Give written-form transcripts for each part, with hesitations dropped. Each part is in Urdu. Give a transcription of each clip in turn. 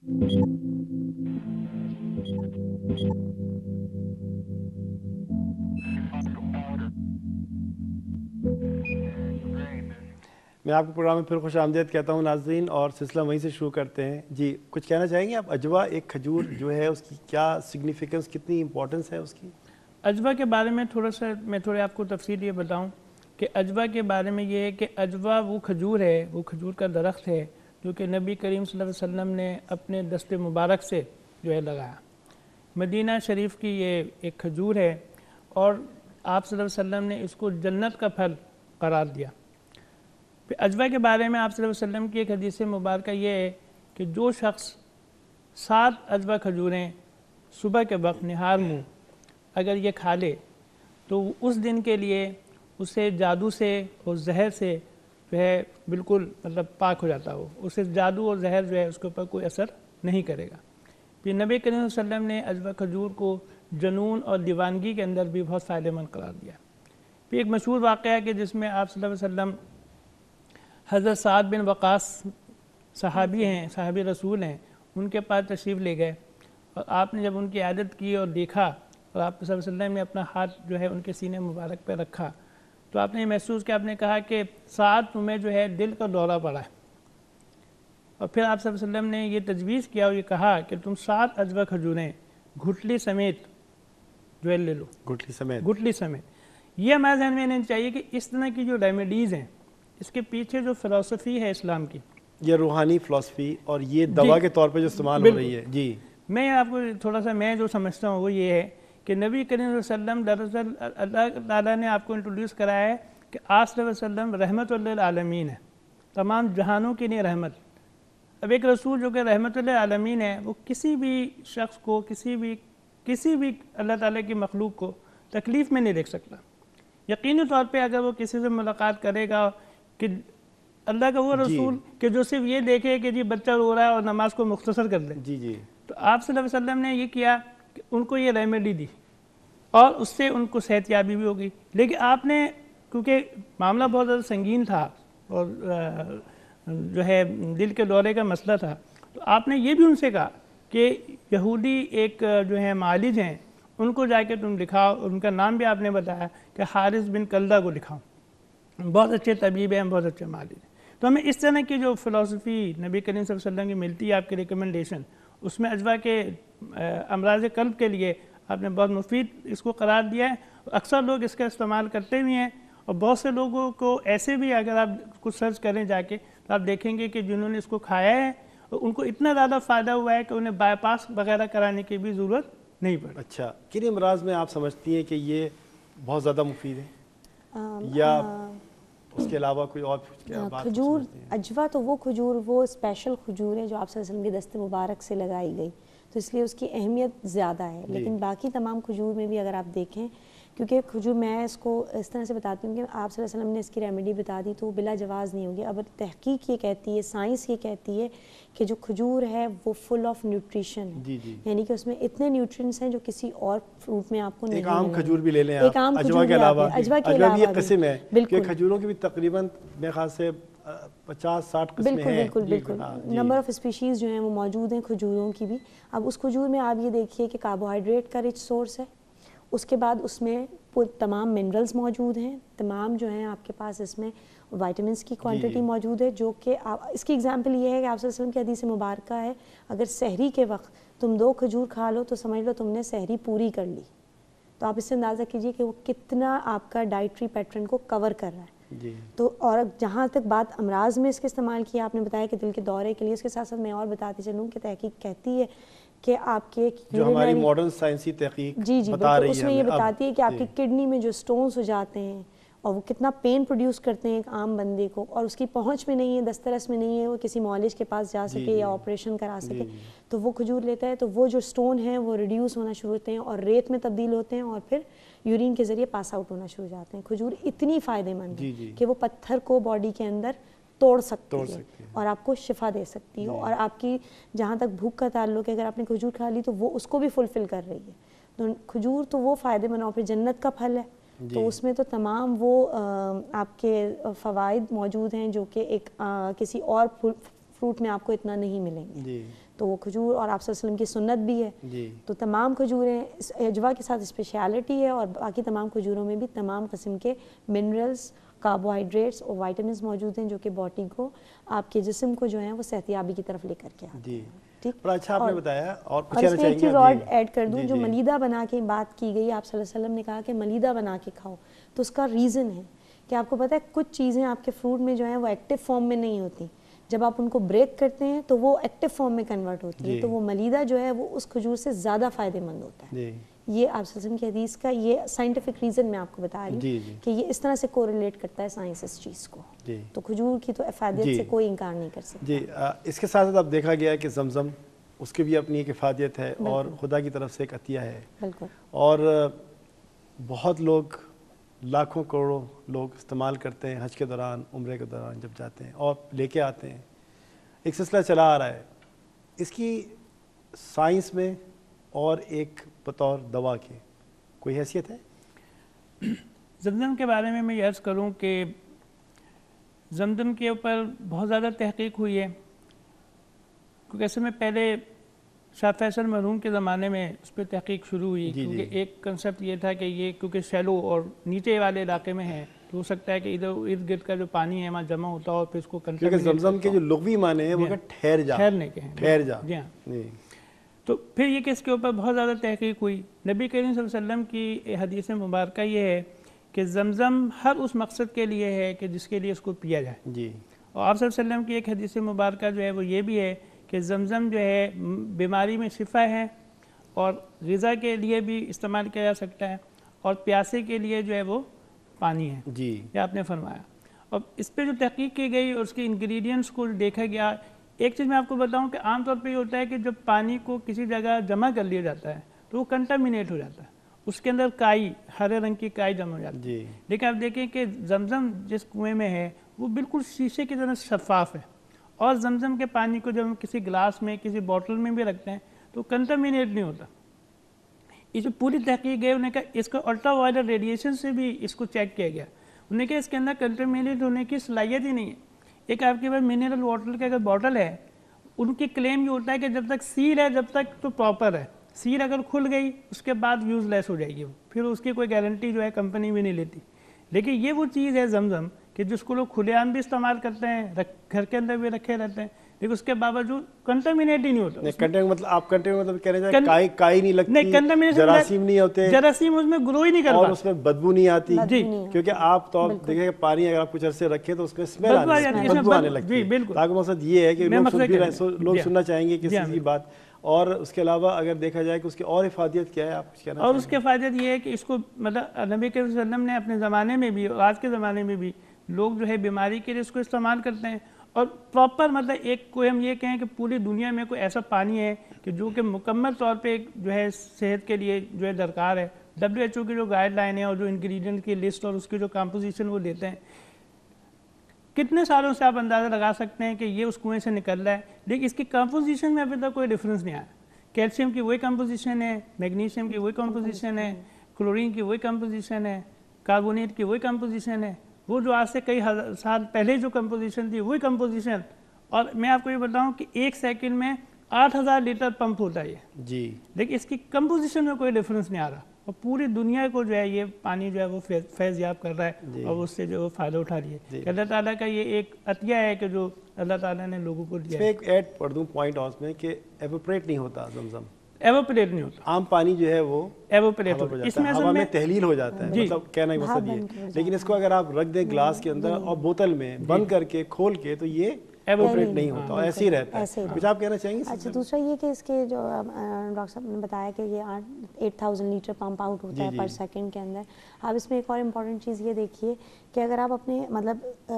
میں آپ کو پروگرام میں پھر خوش آمدید کہتا ہوں ناظرین، اور سلسلہ وہیں سے شروع کرتے ہیں۔ جی کچھ کہنا چاہیں گے آپ؟ عجوہ ایک کھجور جو ہے اس کی کیا سگنیفیکنس، کتنی امپورٹنس ہے اس کی؟ عجوہ کے بارے میں تھوڑا آپ کو تفصیل یہ بتاؤں کہ عجوہ کے بارے میں یہ ہے کہ عجوہ وہ کھجور ہے، وہ کھجور کا درخت ہے جو کہ نبی کریم صلی اللہ علیہ وسلم نے اپنے دست مبارک سے جو ہے لگایا۔ مدینہ شریف کی یہ ایک کھجور ہے اور آپ صلی اللہ علیہ وسلم نے اس کو جنت کا پھل قرار دیا۔ پھر عجوہ کے بارے میں آپ صلی اللہ علیہ وسلم کی ایک حدیث مبارکہ یہ ہے کہ جو شخص 7 عجوہ کھجوریں صبح کے وقت نہار منہ اگر یہ کھا لے تو اس دن کے لیے اسے جادو سے اور زہر سے جو ہے بالکل پاک ہو جاتا ہو، اسے جادو اور زہر جو ہے اس کے اوپر کوئی اثر نہیں کرے گا۔ پھر نبی کریم صلی اللہ علیہ وسلم نے عجوہ کھجور کو جنون اور دیوانگی کے اندر بھی بہت فائدہ مند قرار دیا۔ پھر ایک مشہور واقعہ ہے کہ جس میں آپ صلی اللہ علیہ وسلم حضرت سعد بن وقاص صحابی ہیں، صحابی رسول ہیں، ان کے پاس تشریف لے گئے اور آپ نے جب ان کی عیادت کی اور دیکھا اور آپ صلی اللہ علیہ وسلم نے اپنا ہاتھ جو ہے ان کے سینے مبارک پہ رکھا تو آپ نے یہ محسوس کیا، آپ نے کہا کہ سعد تمہیں جو ہے دل کا دورہ پڑا ہے، اور پھر آپ صلی اللہ علیہ وسلم نے یہ تجویز کیا اور یہ کہا کہ تم 7 عجوہ کھجوریں گھٹلی سمیت جو ہے لے لو، گھٹلی سمیت۔ یہ ہمارے ذہن میں نہیں چاہیے کہ اس طرح کی جو ریمیڈیز ہیں اس کے پیچھے جو فلسفی ہے اسلام کی، یہ روحانی فلسفی اور یہ دوا کے طور پہ جو استعمال ہو رہی ہے۔ جی میں آپ کو تھوڑا سا میں جو سمجھتا ہوں وہ یہ ہے کہ نبی کریم صلی اللہ علیہ وسلم دراصل اللہ تعالیٰ نے آپ کو انٹروڈیوس کرایا ہے کہ آپ صلی اللہ علیہ وسلم رحمت للعالمین ہے، تمام جہانوں کے لیے رحمت۔ اب ایک رسول جو کہ رحمت للعالمین ہے وہ کسی بھی شخص کو کسی بھی اللہ تعالیٰ کی مخلوق کو تکلیف میں نہیں دیکھ سکتا۔ یقینی طور پہ اگر وہ کسی سے ملاقات کرے گا کہ اللہ کا وہ رسول کہ جو صرف یہ دیکھے کہ جی بچہ رو رہا ہے اور نماز کو مختصر کر دے، تو آپ صلی اللہ علیہ وسلم نے یہ کیا کہ ان کو یہ ریمیڈی دی اور اس سے ان کو صحت یابی بھی ہوگی۔ لیکن آپ نے کیونکہ معاملہ بہت زیادہ سنگین تھا اور جو ہے دل کے دورے کا مسئلہ تھا، تو آپ نے یہ بھی ان سے کہا کہ یہودی ایک جو ہے معالج ہیں ان کو جا کے تم دکھاؤ، ان کا نام بھی آپ نے بتایا کہ حارث بن کلدہ کو دکھاؤ، بہت اچھے طبیب ہیں، بہت اچھے معالج ہیں۔ تو ہمیں اس طرح کی جو فلسفی نبی کریم صلی اللہ علیہ وسلم کی ملتی ہے آپ کی ریکمنڈیشن، اس میں عجوہ کے امراض قلب کے لیے آپ نے بہت مفید اس کو قرار دیا ہے۔ اکثر لوگ اس کا استعمال کرتے بھی ہیں اور بہت سے لوگوں کو ایسے بھی اگر آپ کچھ سرچ کریں جا کے تو آپ دیکھیں گے کہ جنہوں نے اس کو کھایا ہے اور ان کو اتنا زیادہ فائدہ ہوا ہے کہ انہیں بائی پاس وغیرہ کرانے کی بھی ضرورت نہیں پڑی۔ اچھا، کن امراض میں آپ سمجھتی ہیں کہ یہ بہت زیادہ مفید ہے یا اس کے علاوہ کوئی اور بات؟ کھجور عجوہ تو وہ کھجور وہ اسپیشل کھجور ہے جو آپ صلی اللہ علیہ وسلم کے دست مبارک سے لگائی گئی، تو اس لیے اس کی اہمیت زیادہ ہے۔ لیکن باقی تمام کھجور میں بھی اگر آپ دیکھیں، کیونکہ کھجور میں اس کو اس طرح سے بتاتی ہوں کہ آپ صلی اللہ علیہ وسلم نے اس کی ریمیڈی بتا دی تو وہ بلا جواز نہیں ہوگی۔ اب تحقیق یہ کہتی ہے، سائنس یہ کہتی ہے کہ جو کھجور ہے وہ فل آف نیوٹریشن ہے، یعنی کہ اس میں اتنے نیوٹرینٹس ہیں جو کسی اور فروٹ میں آپ کو نہیں ملیں گے۔ ایک عام کھجور بھی لے لیں ایک عام عجوہ کے علاوہ، عجوہ کے علاوہ بھی ایک قسم ہے، بالکل کھجوروں کی بھی تقریباً میرے خیال سے 50-60 قسمیں ہیں۔ بالکل نمبر آف اسپیشیز جو ہیں وہ موجود ہیں کھجوروں کی بھی۔ اب اس کھجور میں آپ یہ دیکھیے کہ کاربوہائیڈریٹ کا رچ سورس ہے، اس کے بعد اس میں تمام منرلز موجود ہیں، تمام جو ہیں آپ کے پاس اس میں وائٹامنس کی کوانٹٹی موجود ہے، جو کہ اس کی اگزامپل یہ ہے کہ آپ صلی اللہ علیہ وسلم کی حدیث مبارکہ ہے اگر سحری کے وقت تم 2 کھجور کھا لو تو سمجھ لو تم نے سحری پوری کر لی۔ تو آپ اس سے اندازہ کیجئے کہ وہ کتنا آپ کا ڈائٹری پیٹرن کو کور کر رہا ہے۔ تو اور جہاں تک بات امراض میں اس کے استعمال کی، آپ نے بتایا کہ دل کے دورے کے لیے، اس کے ساتھ ساتھ میں اور بتاتی چلوں کہ تحقیق کہتی ہے کہ آپ کے جو ہماری ماڈرن سائنسی تحقیق بتا رہی ہے، اس میں یہ بتاتی ہے کہ آپ کی کڈنی میں جو سٹونز ہو جاتے ہیں اور وہ کتنا پین پروڈیوس کرتے ہیں ایک عام بندے کو، اور اس کی پہنچ میں نہیں ہے، دسترس میں نہیں ہے، وہ کسی معالج کے پاس جا سکے یا آپریشن کرا سکے، تو وہ کھجور لیتا ہے تو وہ جو سٹون ہیں وہ ریڈیوس ہونا شروع ہوتے ہیں اور ریت میں تبدیل ہوتے ہیں اور پھر یورین کے ذریعے پاس آؤٹ ہونا شروع ہو جاتے ہیں۔ کھجور اتنی فائدہ مند ہے کہ وہ پتھر کو باڈی کے اندر توڑ سکتی ہے اور آپ کو شفا دے سکتی ہے، اور آپ کی جہاں تک بھوک کا تعلق ہے اگر آپ نے کھجور کھا لی تو وہ اس کو بھی فلفل کر رہی ہے۔ تو کھجور تو وہ فائدہ مند، اور پھر جنت کا پھل ہے تو اس میں تو تمام وہ آپ کے فوائد موجود ہیں جو کہ ایک کسی اور فروٹ میں آپ کو اتنا نہیں ملیں گے۔ تو وہ کھجور اور آپ صلی اللہ علیہ وسلم کی سنت بھی ہے. جی تو تمام کھجوریں اجوا کے ساتھ اسپیشلٹی ہے, اور باقی تمام کھجوروں میں بھی تمام قسم کے منرلز, کاربوہائیڈریٹس اور وائٹامنس موجود ہیں جو کہ باڈی کو, آپ کے جسم کو جو ہیں وہ صحت یابی کی طرف لے کر کے آتے ہیں. جی ٹھیک, بڑا اچھا آپ نے بتایا. اور اور اس میں ایک چیز اور ایڈ کر دوں, جی جو ملیدہ بنا کے بات کی گئی, آپ صلی اللہ علیہ وسلم نے کہا کہ ملیدہ بنا کے کھاؤ, تو اس کا ریزن ہے کہ آپ کو پتہ ہے کچھ چیزیں آپ کے فروٹ میں جو ہیں وہ ایکٹیو فارم میں نہیں ہوتی, جب آپ ان کو بریک کرتے ہیں تو وہ ایکٹیو فارم میں کنورٹ ہوتی ہے, تو وہ ملیدہ جو ہے وہ اس کھجور سے زیادہ فائدہ مند ہوتا ہے. جی یہ آپ صلی اللہ علیہ وسلم کی حدیث کا یہ سائنٹیفک ریزن میں آپ کو بتا رہی ہوں کہ یہ اس طرح سے کوریلیٹ کرتا ہے سائنس اس چیز کو. تو کھجور کی تو افادیت سے کوئی انکار نہیں کر سکتا. جی اس کے ساتھ ساتھ اب دیکھا گیا ہے کہ زمزم اس کی بھی اپنی ایک افادیت ہے اور خدا کی طرف سے ایک عطیہ ہے. بالکل. اور بہت لوگ, لاکھوں کروڑوں لوگ استعمال کرتے ہیں حج کے دوران, عمرے کے دوران جب جاتے ہیں اور لے کے آتے ہیں. ایک سلسلہ چلا آ رہا ہے اس کی سائنس میں اور ایک بطور دوا کے کوئی حیثیت ہے؟ زمزم کے بارے میں یہ عرض کروں کہ زمزم کے اوپر بہت زیادہ تحقیق ہوئی ہے, کیونکہ اصل میں پہلے شاہ فیصل مرحوم کے زمانے میں اس پہ تحقیق شروع ہوئی, کیونکہ ایک کنسیپٹ یہ تھا کہ یہ کیونکہ شیلو اور نیچے والے علاقے میں ہے تو ہو سکتا ہے کہ ادھر ارد گرد کا جو پانی ہے وہاں جمع ہوتا ہو اور پھر اس کو کیونکہ زمزم کے جو لغوی معنی ہیں وہ کہ ٹھہر جا, ٹھہرنے کے ہیں. ٹھہر جا. جی ہاں. تو پھر یہ کہ اس کے اوپر بہت زیادہ تحقیق ہوئی. نبی کریم صلی اللہ علیہ وسلم کی حدیث مبارکہ یہ ہے کہ زمزم ہر اس مقصد کے لیے ہے کہ جس کے لیے اس کو پیا جائے. جی. اور آپ صلی اللہ علیہ وسلم کی ایک حدیث مبارکہ جو ہے وہ یہ بھی ہے کہ زمزم جو ہے بیماری میں شفا ہے اور غذا کے لیے بھی استعمال کیا جا سکتا ہے اور پیاسے کے لیے جو ہے وہ پانی ہے. جی. یہ آپ نے فرمایا. اور اس پہ جو تحقیق کی گئی اور اس کے انگریڈینٹس کو دیکھا گیا, ایک چیز میں آپ کو بتاؤں کہ عام طور پہ یہ ہوتا ہے کہ جب پانی کو کسی جگہ جمع کر لیا جاتا ہے تو وہ کنٹامینیٹ ہو جاتا ہے, اس کے اندر کائی, ہرے رنگ کی کائی جمع ہو جاتی ہے. لیکن آپ دیکھیں کہ زمزم جس کنویں میں ہے وہ بالکل شیشے کی طرح شفاف ہے, اور زمزم کے پانی کو جب ہم کسی گلاس میں کسی بوٹل میں بھی رکھتے ہیں تو کنٹامینیٹ نہیں ہوتا. یہ جو پوری تحقیق ہے انہوں نے کہا اس کا الٹرا وائلٹ ریڈیشن سے بھی اس کو چیک کیا گیا, انہوں نے کہا اس کے اندر کنٹامینیٹ ہونے کی صلاحیت ہی نہیں ہے. ایک آپ کے پاس منرل واٹر کا اگر بوٹل ہے, ان کی کلیم یہ ہوتا ہے کہ جب تک سیل ہے جب تک تو پراپر ہے, سیل اگر کھل گئی اس کے بعد یوز لیس ہو جائے گی, پھر اس کی کوئی گارنٹی جو ہے کمپنی بھی نہیں لیتی. لیکن یہ وہ چیز ہے زمزم کہ جس کو لوگ کھلے عام بھی استعمال کرتے ہیں, گھر کے اندر بھی رکھے رہتے ہیں, لیکن اس کے باوجود کنٹامینیٹ ہی نہیں ہوتا. مطلب آپ کنٹامینیٹ مطلب کہہ رہے ہیں کائی نہیں لگتی, جراثیم نہیں ہوتے, جراثیم اس میں گرو ہی نہیں کرتا, اور اس میں بدبو نہیں آتی. جی. کیونکہ آپ تو دیکھیں کہ پانی اگر آپ کچھ عرصے رکھیں تو اس میں اسمیل آنے لگتی ہے. تاکہ مقصد یہ ہے کہ لوگ سننا چاہیں گے کس چیز کی بات. اور اس کے علاوہ اگر دیکھا جائے کہ اس کی اور افادیت کیا ہے آپ کچھ کہنا؟ اور اس کی افادیت یہ ہے کہ اس کو مطلب نبی کریم صلی اللہ علیہ وسلم نے اپنے زمانے میں بھی اور آج کے زمانے میں بھی لوگ جو ہے بیماری کے لیے اس کو استعمال کرتے ہیں. اور پراپر مطلب ایک کوئی ہم یہ کہیں کہ پوری دنیا میں کوئی ایسا پانی ہے کہ جو کہ مکمل طور پہ جو ہے صحت کے لیے جو ہے درکار ہے. WHO کی جو گائیڈ لائن ہے اور جو انگریڈینٹ کی لسٹ اور اس کی جو کمپوزیشن وہ دیتے ہیں, کتنے سالوں سے آپ اندازہ لگا سکتے ہیں کہ یہ اس کنویں سے نکل رہا ہے, لیکن اس کی کمپوزیشن میں ابھی تک کوئی ڈفرینس نہیں آیا. کیلشیم کی وہی کمپوزیشن ہے, میگنیشیم کی وہی کمپوزیشن ہے, کلورین کی وہی کمپوزیشن ہے, کاربونیٹ کی وہی کمپوزیشن ہے, وہ جو آج سے کئی سال پہلے جو کمپوزیشن تھی وہی کمپوزیشن. اور میں آپ کو یہ بتاؤں کہ 1 سیکنڈ میں 8000 لیٹر پمپ ہوتا ہے جی, لیکن اس کی کمپوزیشن میں کوئی ڈفرینس نہیں آ رہا, اور پوری دنیا کو جو ہے یہ پانی جو ہے وہ فیض یاب کر رہا ہے اور اس سے جو فائدہ اٹھا رہی ہے. اللہ تعالیٰ کا یہ ایک عطیہ ہے کہ جو اللہ تعالیٰ نے لوگوں کو دیا. ایک ایڈ پڑھ دوں پوائنٹ اس میں کہ ایوپریٹ نہیں ہوتا زمزم, ایوپریٹ نہیں ہوتا, عام پانی جو ہے وہ ایوپریٹ ہوتا ہے, اس میں ہوا میں تحلیل ہو جاتا ہے, مطلب کہنا کا مقصد یہ. لیکن اس کو اگر آپ رکھ دیں گلاس کے اندر اور بوتل میں بند کر کے کھول کے تو یہ ایوپریٹ نہیں ہوتا, ایسے ہی رہتا ہے. کچھ آپ کہنا چاہیں گے؟ اچھا, دوسرا یہ کہ اس کے جو ڈاکٹر صاحب نے بتایا کہ یہ 8000 لیٹر پمپ آؤٹ ہوتا ہے پر سیکنڈ کے اندر. آپ اس میں ایک اور امپورٹنٹ چیز یہ دیکھیے کہ اگر آپ اپنے مطلب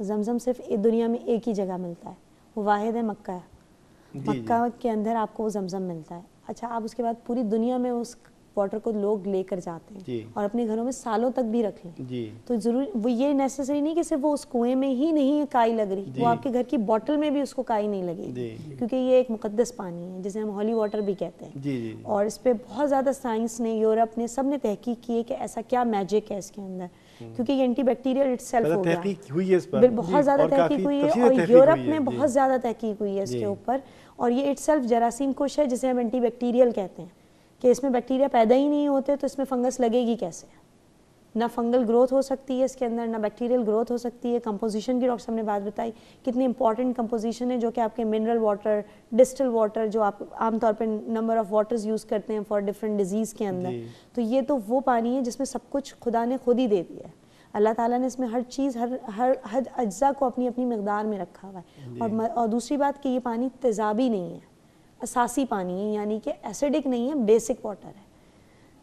زمزم صرف دنیا میں ایک ہی جگہ ملتا ہے, وہ واحد ہے مکہ ہے. مکہ کے اندر آپ کو وہ زمزم ملتا ہے. اچھا, آپ اس کے بعد پوری دنیا میں اس واٹر کو لوگ لے کر جاتے ہیں اور اپنے گھروں میں سالوں تک بھی رکھ لیں. تو ضروری وہ یہ نیسیسری نہیں کہ صرف وہ اس کنویں میں ہی نہیں کائی لگ رہی, وہ آپ کے گھر کی بوٹل میں بھی اس کو کائی نہیں لگے گی, کیونکہ یہ ایک مقدس پانی ہے جسے ہم ہولی واٹر بھی کہتے ہیں. اور اس پہ بہت زیادہ سائنس نے, یورپ نے, سب نے تحقیق کی ہے کہ ایسا کیا میجک ہے اس کے اندر, کیونکہ یہ اینٹی بیکٹیریل اٹ سیلف ہو گیا, بہت زیادہ تحقیق ہوئی ہے, اور یورپ میں بہت زیادہ تحقیق ہوئی ہے اس کے اوپر. اور یہ اٹ سیلف جراثیم کش ہے جسے ہم اینٹی بیکٹیریل کہتے ہیں کہ اس میں بیکٹیریا پیدا ہی نہیں ہوتے تو اس میں فنگس لگے گی کیسے؟ نہ فنگل گروتھ ہو سکتی ہے اس کے اندر، نہ بیکٹیریل گروتھ ہو سکتی ہے. کمپوزیشن کی ڈاکٹر صاحب نے بات بتائی کتنی امپورٹنٹ کمپوزیشن ہے جو کہ آپ کے منرل واٹر، ڈسٹل واٹر جو آپ عام طور پہ نمبر آف واٹرز یوز کرتے ہیں فار ڈفرینٹ ڈیزیز کے اندر، تو یہ تو وہ پانی ہے جس میں سب کچھ خدا نے خود ہی دے دیا ہے. اللہ تعالیٰ نے اس میں ہر چیز ہر اجزاء کو اپنی اپنی مقدار میں رکھا ہوا ہے. اور دوسری بات کہ یہ پانی تیزابی نہیں ہے، اساسی پانی ہے، یعنی کہ ایسیڈک نہیں ہے، بیسک واٹر ہے.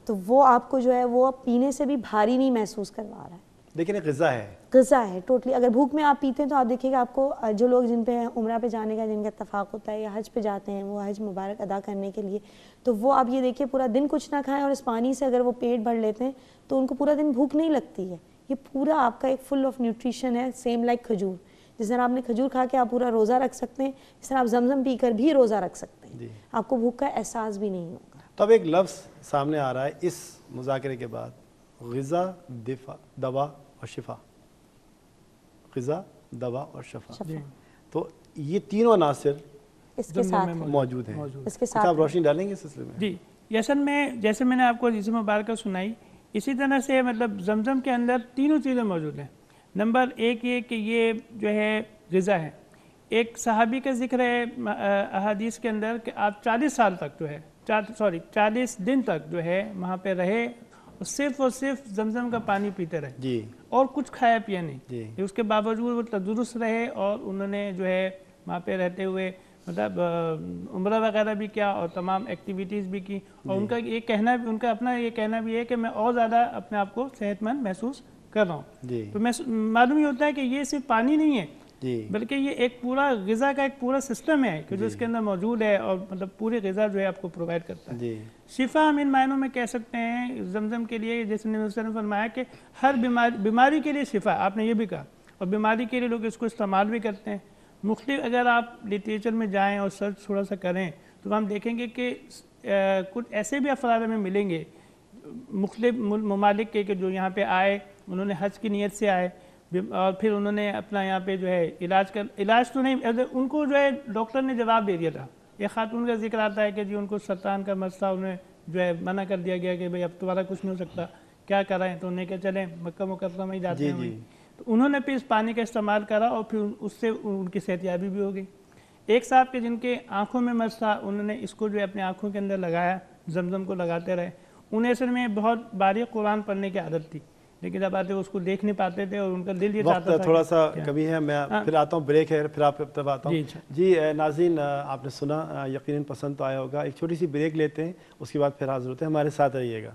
تو وہ آپ کو جو ہے وہ پینے سے بھی بھاری نہیں محسوس کروا رہا ہے. لیکن ایک غذا ہے، غذا ہے ٹوٹلی. اگر بھوک میں آپ پیتے ہیں تو آپ دیکھیے گا آپ کو جو لوگ جن پہ عمرہ پہ جانے کا جن کا اتفاق ہوتا ہے یا حج پہ جاتے ہیں وہ حج مبارک ادا کرنے کے لیے، تو وہ آپ یہ دیکھیے پورا دن کچھ نہ کھائیں اور اس پانی سے اگر وہ پیٹ بھر لیتے ہیں تو ان کو پورا دن بھوک نہیں لگتی ہے. یہ پورا آپ کا ایک فل آف نیوٹریشن ہے، سیم لائک کھجور. جس طرح آپ نے کھجور کھا کے آپ پورا روزہ رکھ سکتے ہیں، اس طرح آپ زمزم پی کر بھی روزہ رکھ سکتے ہیں. آپ کو بھوک کا احساس بھی نہیں ہوگا. تو اب ایک لفظ سامنے آ رہا ہے اس مذاکرے کے بعد، غذا، دوا اور شفا. غذا، دوا اور شفا. تو یہ تینوں عناصر اس کے ساتھ موجود ہیں. اس کے ساتھ آپ روشنی ڈالیں گے اس سلسلے میں؟ جی یسن میں جیسے میں نے آپ کو حدیث مبارکہ سنائی اسی طرح سے مطلب زمزم کے اندر تینوں چیزیں موجود ہیں. نمبر ایک یہ کہ یہ جو ہے غذا ہے. ایک صحابی کا ذکر ہے احادیث کے اندر کہ آپ 40 سال تک جو ہے 40 دن تک جو ہے وہاں پہ رہے اور صرف زمزم کا پانی پیتے رہے جی، اور کچھ کھایا پیا نہیں. جی. اس کے باوجود وہ تندرست رہے اور انہوں نے جو ہے وہاں پہ رہتے ہوئے مطلب عمرہ وغیرہ بھی کیا اور تمام ایکٹیویٹیز بھی کی. اور ان کا یہ کہنا بھی، ان کا اپنا یہ کہنا بھی ہے کہ میں اور زیادہ اپنے آپ کو صحت مند محسوس کر رہا ہوں. جی. تو معلوم یہ ہوتا ہے کہ یہ صرف پانی نہیں ہے جی. بلکہ یہ ایک پورا غذا کا ایک پورا سسٹم ہے کہ جو اس کے اندر موجود ہے اور مطلب پوری غذا جو ہے آپ کو پرووائڈ کرتا ہے. جی. شفا ہم ان معنوں میں کہہ سکتے ہیں زمزم کے لیے، جیسے نبی صلی اللہ علیہ وسلم نے فرمایا کہ ہر بیماری کے لیے شفا. آپ نے یہ بھی کہا اور بیماری کے لیے لوگ اس کو استعمال بھی کرتے ہیں. مختلف اگر آپ لٹریچر میں جائیں اور سرچ تھوڑا سا کریں تو ہم دیکھیں گے کہ کچھ ایسے بھی افراد ہمیں ملیں گے مختلف ممالک کے کہ جو یہاں پہ آئے، انہوں نے حج کی نیت سے آئے اور پھر انہوں نے اپنا یہاں پہ جو ہے علاج تو نہیں، ان کو جو ہے ڈاکٹر نے جواب دے دیا تھا. ایک خاتون کا ذکر آتا ہے کہ جی ان کو سرطان کا مسئلہ، انہیں جو ہے منع کر دیا گیا کہ بھئی اب تمہارا کچھ نہیں ہو سکتا، کیا کرائیں؟ تو انہیں کہ چلیں مکہ مکرمہ ہی جاتے ہیں. تو انہوں نے پھر اس پانی کا استعمال کرا اور پھر اس سے ان کی صحت یابی بھی ہو گئی. ایک صاحب کے جن کے آنکھوں میں مرض تھا، انہوں نے اس کو جو ہے اپنی آنکھوں کے اندر لگایا، زمزم کو لگاتے رہے. انہیں اصل میں بہت باریک قرآن پڑھنے کی عادت تھی لیکن جب آتے اس کو دیکھ نہیں پاتے تھے اور ان کا دل یہ چاہتا تھا. تھوڑا سا کمی ہے، میں پھر آتا ہوں، بریک ہے، پھر آپ تب آتا ہوں. جی ناظرین، آپ نے سنا، یقیناً پسند تو آیا ہوگا. ایک چھوٹی سی بریک لیتے ہیں، اس کے بعد پھر حاضر ہوتے ہیں. ہمارے ساتھ رہیے گا.